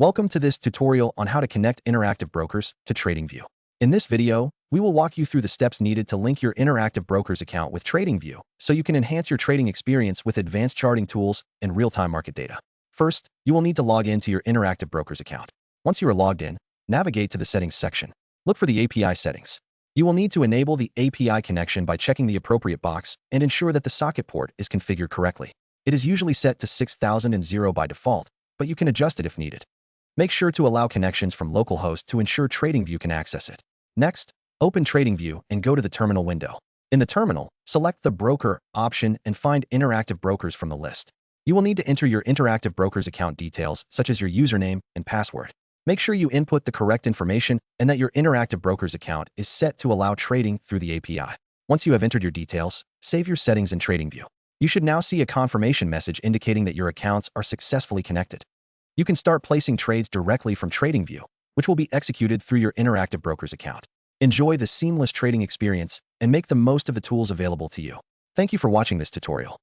Welcome to this tutorial on how to connect Interactive Brokers to TradingView. In this video, we will walk you through the steps needed to link your Interactive Brokers account with TradingView so you can enhance your trading experience with advanced charting tools and real-time market data. First, you will need to log into your Interactive Brokers account. Once you are logged in, navigate to the Settings section. Look for the API settings. You will need to enable the API connection by checking the appropriate box and ensure that the socket port is configured correctly. It is usually set to 6000 by default, but you can adjust it if needed. Make sure to allow connections from localhost to ensure TradingView can access it. Next, open TradingView and go to the terminal window. In the terminal, select the Broker option and find Interactive Brokers from the list. You will need to enter your Interactive Brokers account details, such as your username and password. Make sure you input the correct information and that your Interactive Brokers account is set to allow trading through the API. Once you have entered your details, save your settings in TradingView. You should now see a confirmation message indicating that your accounts are successfully connected. You can start placing trades directly from TradingView, which will be executed through your Interactive Brokers account. Enjoy the seamless trading experience and make the most of the tools available to you. Thank you for watching this tutorial.